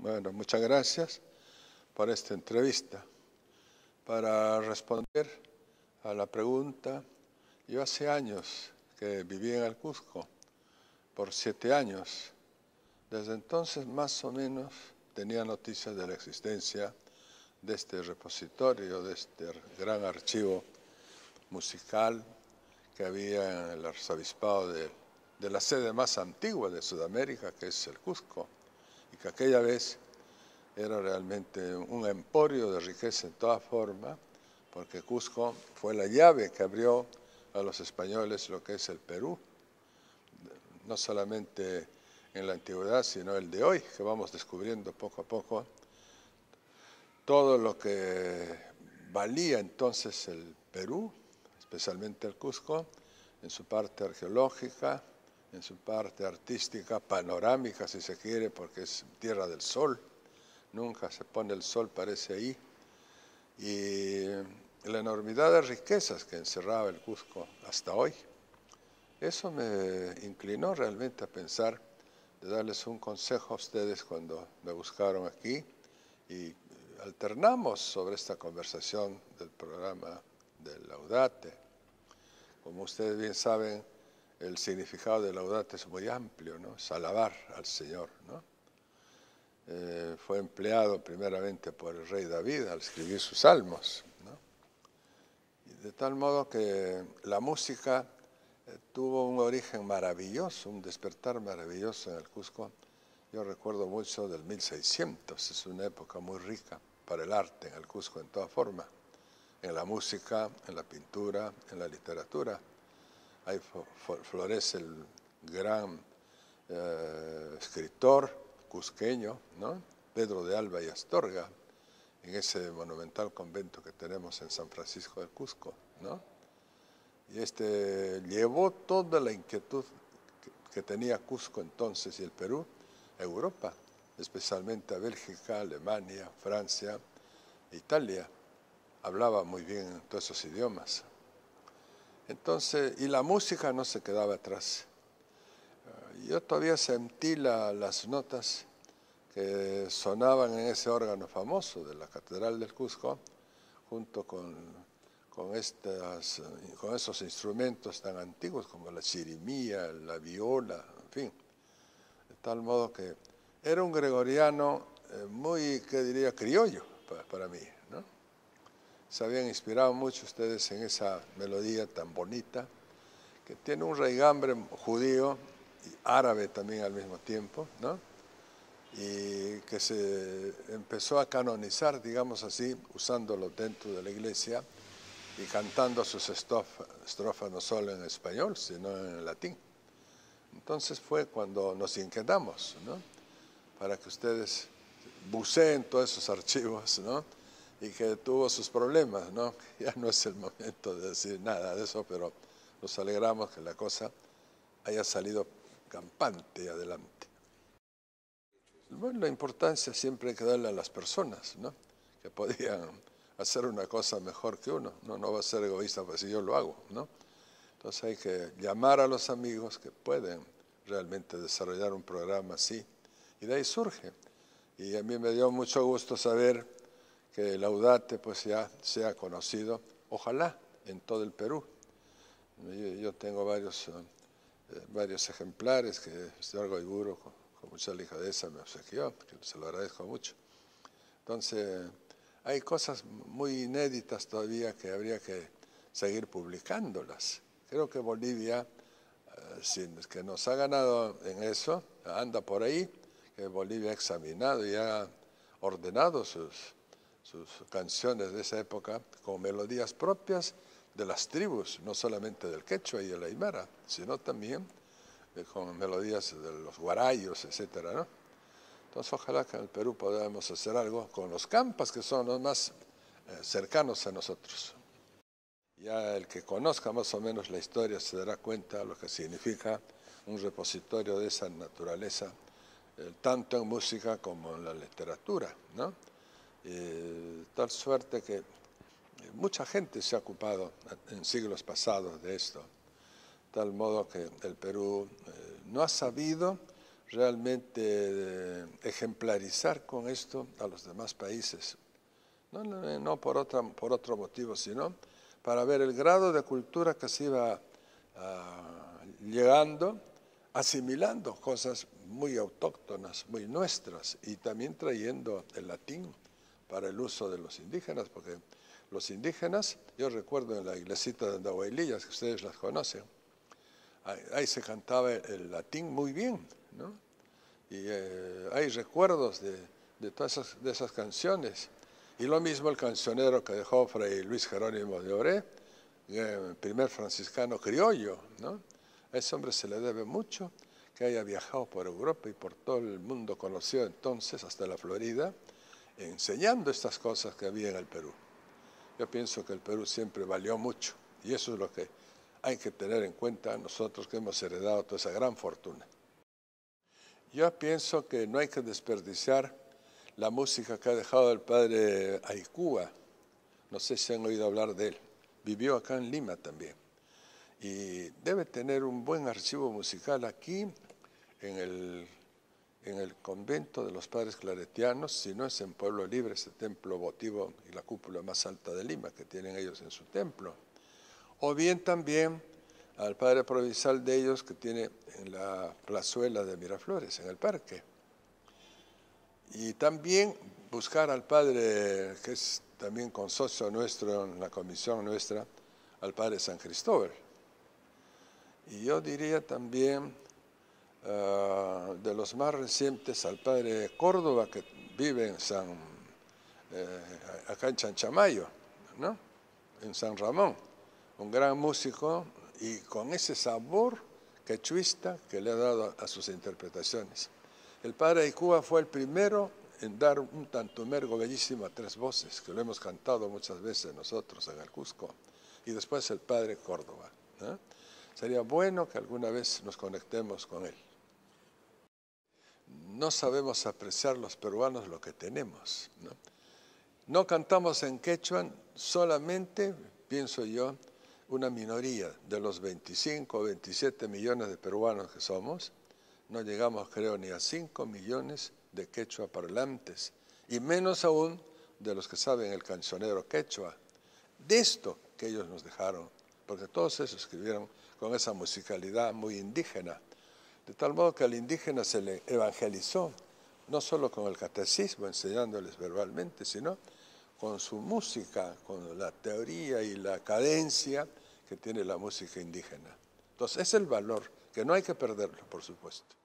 Bueno, muchas gracias por esta entrevista. Para responder a la pregunta, yo hace años que viví en el Cusco, por 7 años. Desde entonces, más o menos, tenía noticias de la existencia de este repositorio, de este gran archivo musical que había en el arzobispado de la sede más antigua de Sudamérica, que es el Cusco, y que aquella vez era realmente un emporio de riqueza en toda forma, porque Cusco fue la llave que abrió a los españoles lo que es el Perú, no solamente en la antigüedad, sino el de hoy, que vamos descubriendo poco a poco todo lo que valía entonces el Perú, especialmente el Cusco, en su parte arqueológica, en su parte artística, panorámica si se quiere, porque es tierra del sol, nunca se pone el sol, parece ahí, y la enormidad de riquezas que encerraba el Cusco hasta hoy. Eso me inclinó realmente a pensar de darles un consejo a ustedes cuando me buscaron aquí y alternamos sobre esta conversación del programa del Laudate. Como ustedes bien saben, el significado de Laudate es muy amplio, ¿no? Es alabar al Señor, ¿no? Fue empleado primeramente por el rey David al escribir sus salmos, ¿no? Y de tal modo que la música tuvo un origen maravilloso, un despertar maravilloso en el Cusco. Yo recuerdo mucho del 1600, es una época muy rica para el arte en el Cusco en toda forma, en la música, en la pintura, en la literatura. Ahí florece el gran escritor cusqueño, ¿no? Pedro de Alba y Astorga, en ese monumental convento que tenemos en San Francisco del Cusco, ¿no? Y llevó toda la inquietud que tenía Cusco entonces y el Perú a Europa, especialmente a Bélgica, Alemania, Francia, Italia. Hablaba muy bien todos esos idiomas. Entonces, y la música no se quedaba atrás. Yo todavía sentí las notas que sonaban en ese órgano famoso de la Catedral del Cusco, junto con esos instrumentos tan antiguos como la chirimía, la viola, en fin. De tal modo que era un gregoriano muy, ¿qué diría?, criollo para mí, ¿no? Se habían inspirado mucho ustedes en esa melodía tan bonita, que tiene un raigambre judío y árabe también al mismo tiempo, ¿no? Y que se empezó a canonizar, digamos así, usándolo dentro de la iglesia y cantando sus estrofas no solo en español, sino en latín. Entonces fue cuando nos inquietamos, ¿no? Para que ustedes buceen todos esos archivos, ¿no? Y que tuvo sus problemas, ¿no? Ya no es el momento de decir nada de eso, pero nos alegramos que la cosa haya salido campante y adelante. Bueno, la importancia siempre hay que darle a las personas, ¿no? Que podían hacer una cosa mejor que uno. No va a ser egoísta, pues si yo lo hago, ¿no? Entonces hay que llamar a los amigos que pueden realmente desarrollar un programa así. Y de ahí surge. Y a mí me dio mucho gusto saber que Laudate pues ya sea conocido, ojalá, en todo el Perú. Yo tengo varios ejemplares que el señor Goiburu con mucha delicadeza me obsequió, que se lo agradezco mucho. Entonces, hay cosas muy inéditas todavía que habría que seguir publicándolas. Creo que Bolivia, que nos ha ganado en eso, anda por ahí, que Bolivia ha examinado y ha ordenado sus canciones de esa época con melodías propias de las tribus, no solamente del quechua y el aymara, sino también con melodías de los guarayos, etcétera, ¿no? Entonces, ojalá que en el Perú podamos hacer algo con los campas, que son los más cercanos a nosotros. Ya el que conozca más o menos la historia se dará cuenta de lo que significa un repositorio de esa naturaleza, tanto en música como en la literatura, ¿no? Tal suerte que mucha gente se ha ocupado en siglos pasados de esto, tal modo que el Perú no ha sabido realmente ejemplarizar con esto a los demás países. No por otro motivo, sino para ver el grado de cultura que se iba llegando, asimilando cosas muy autóctonas, muy nuestras, y también trayendo el latín para el uso de los indígenas, porque los indígenas, yo recuerdo en la iglesita de Andahuaylillas, que ustedes las conocen, ahí se cantaba el latín muy bien, ¿no? Y hay recuerdos de todas esas canciones. Y lo mismo el cancionero que dejó Fray Luis Jerónimo de Oré, el primer franciscano criollo, ¿no? A ese hombre se le debe mucho que haya viajado por Europa y por todo el mundo, conoció entonces hasta la Florida, enseñando estas cosas que había en el Perú. Yo pienso que el Perú siempre valió mucho, y eso es lo que hay que tener en cuenta nosotros que hemos heredado toda esa gran fortuna. Yo pienso que no hay que desperdiciar la música que ha dejado el padre Aicúa. No sé si han oído hablar de él. Vivió acá en Lima también. Y debe tener un buen archivo musical aquí en el convento de los padres claretianos, si no es en Pueblo Libre, ese templo votivo y la cúpula más alta de Lima que tienen ellos en su templo. O bien también al padre provincial de ellos que tiene en la plazuela de Miraflores, en el parque. Y también buscar al padre, que es también consocio nuestro en la comisión nuestra, al padre San Cristóbal. Y yo diría también de los más recientes al padre Córdoba, que vive acá en Chanchamayo, ¿no? En San Ramón, un gran músico y con ese sabor quechuista que le ha dado a sus interpretaciones. El padre Aicúa fue el primero en dar un tantumergo bellísimo a tres voces, que lo hemos cantado muchas veces nosotros en el Cusco, y después el padre Córdoba, ¿no? Sería bueno que alguna vez nos conectemos con él. No sabemos apreciar los peruanos lo que tenemos, ¿no? No cantamos en quechua solamente, pienso yo, una minoría de los 25 o 27 millones de peruanos que somos. No llegamos, creo, ni a 5 millones de quechua parlantes, y menos aún de los que saben el cancionero quechua. De esto que ellos nos dejaron, porque todos esos escribieron con esa musicalidad muy indígena, de tal modo que al indígena se le evangelizó, no solo con el catecismo, enseñándoles verbalmente, sino con su música, con la teoría y la cadencia que tiene la música indígena. Entonces, es el valor, que no hay que perderlo, por supuesto.